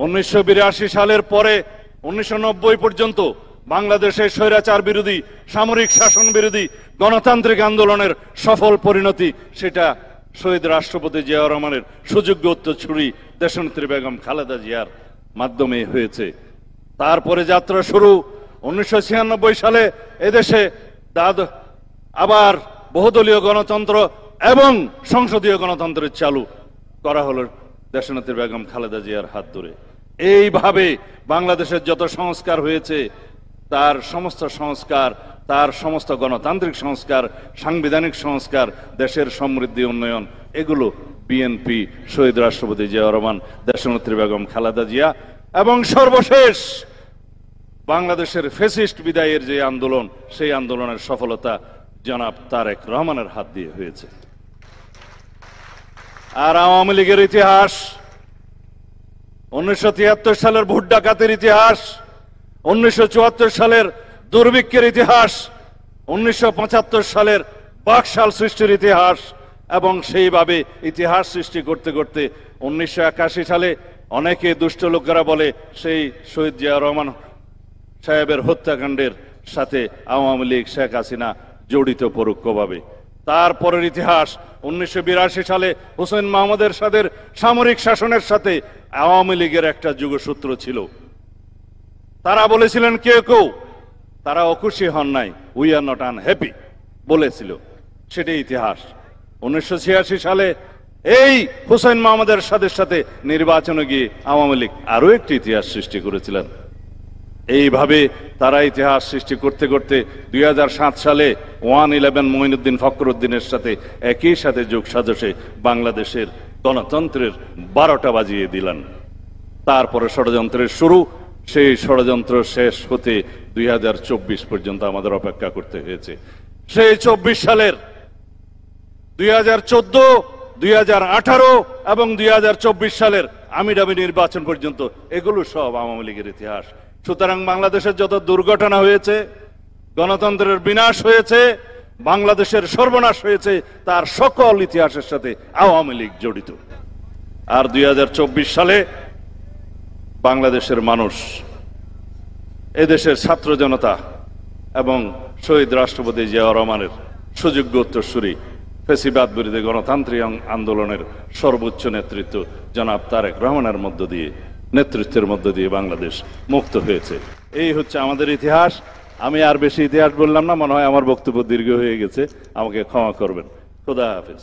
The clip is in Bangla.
1982 সালের পরে 1990 পর্যন্ত বাংলাদেশের স্বৈরাচার বিরোধী, সামরিক শাসন বিরোধী গণতান্ত্রিক আন্দোলনের সফল পরিণতি সেটা শহীদ রাষ্ট্রপতি জিয়াউর রহমানের সুযোগ্য উত্তরসূরি দেশনেত্রী বেগম খালেদা জিয়ার মাধ্যমে হয়েছে। তারপরে যাত্রা শুরু 1996 সালে এদেশে আবার বহুদলীয় গণতন্ত্র এবং সংসদীয় গণতন্ত্রের চালু করা হলো দেশনেত্রী বেগম খালেদা জিয়ার হাত ধরে। এইভাবে বাংলাদেশের যত সংস্কার হয়েছে তার সমস্ত সংস্কার, তার সমস্ত গণতান্ত্রিক সংস্কার, সাংবিধানিক সংস্কার, দেশের সমৃদ্ধি উন্নয়ন, এগুলো বিএনপি, শহীদ রাষ্ট্রপতি জিয়াউর রহমান, দেশনেত্রী বেগম খালেদা জিয়া এবং সর্বশেষ বাংলাদেশের ফ্যাসিস্ট বিদায়ের যে আন্দোলন, সেই আন্দোলনের সফলতা জনাব তারেক রহমানের হাত দিয়ে হয়েছে। আর আওয়ামী লীগের ইতিহাস, 1973 সালের ভোট ডাকাতের ইতিহাস, 1974 সালের দুর্ভিক্ষের ইতিহাস, 1975 সালের বাকশাল সৃষ্টির ইতিহাস এবং সেইভাবে ইতিহাস সৃষ্টি করতে করতে 1981 সালে অনেকে দুষ্ট লোকেরা বলে সেই শহীদ জিয়াউর রহমান সাহেবের হত্যাকাণ্ডের সাথে আওয়ামী লীগ, শেখ হাসিনা জড়িত পরোক্ষভাবে। তারপরের ইতিহাস 1982 সালে হোসেন মোহাম্মদ এরশাদের সামরিক শাসনের সাথে আওয়ামী লীগের একটা যোগসূত্র ছিল। তারা বলেছিলেন কেউ কেউ তারা অখুশি হন নাই, উই আর নট আনহ্যাপি বলেছিল, সেটাই ইতিহাস। 1986 সালে এই হোসেন মোহাম্মদ এরশাদের সাথে নির্বাচনে গিয়ে আওয়ামী লীগ আরো একটি ইতিহাস সৃষ্টি করেছিলেন। এইভাবে তারা ইতিহাস সৃষ্টি করতে করতে 2007 সালে 111 মঈনুদ্দিন ফখরুদ্দিনের সাথে একই সাথে যোগ সাজসে বাংলাদেশের গণতন্ত্রের 12টা বাজিয়ে দিলেন। তারপরে ষড়যন্ত্রের শুরু, সেই ষড়যন্ত্র শেষ হতে 2024 পর্যন্ত আমাদের অপেক্ষা করতে হয়েছে। সেই 24 সালের 2014, 2018 এবং 2024 সালের আমিডামি নির্বাচন পর্যন্ত এগুলো সব আওয়ামী লীগের ইতিহাস। সুতরাং বাংলাদেশের যত দুর্ঘটনা হয়েছে, গণতন্ত্রের বিনাশ হয়েছে, বাংলাদেশের সর্বনাশ হয়েছে, তার সকল ইতিহাসের সাথে আওয়ামী লীগ জড়িত। আর 2024 সালে বাংলাদেশের মানুষ, এদেশের ছাত্র জনতা এবং শহীদ রাষ্ট্রপতি জিয়াউর রহমানের সুযোগ্য উত্তরসূরি ফ্যাসিবাদ বিরোধী গণতান্ত্রিক আন্দোলনের সর্বোচ্চ নেতৃত্ব জনাব তারেক রহমানের নেতৃত্বের মধ্য দিয়ে বাংলাদেশ মুক্ত হয়েছে। এই হচ্ছে আমাদের ইতিহাস। আমি আর বেশি ইতিহাস বললাম না, মনে হয় আমার বক্তব্য দীর্ঘ হয়ে গেছে, আমাকে ক্ষমা করবেন। খোদা হাফেজ।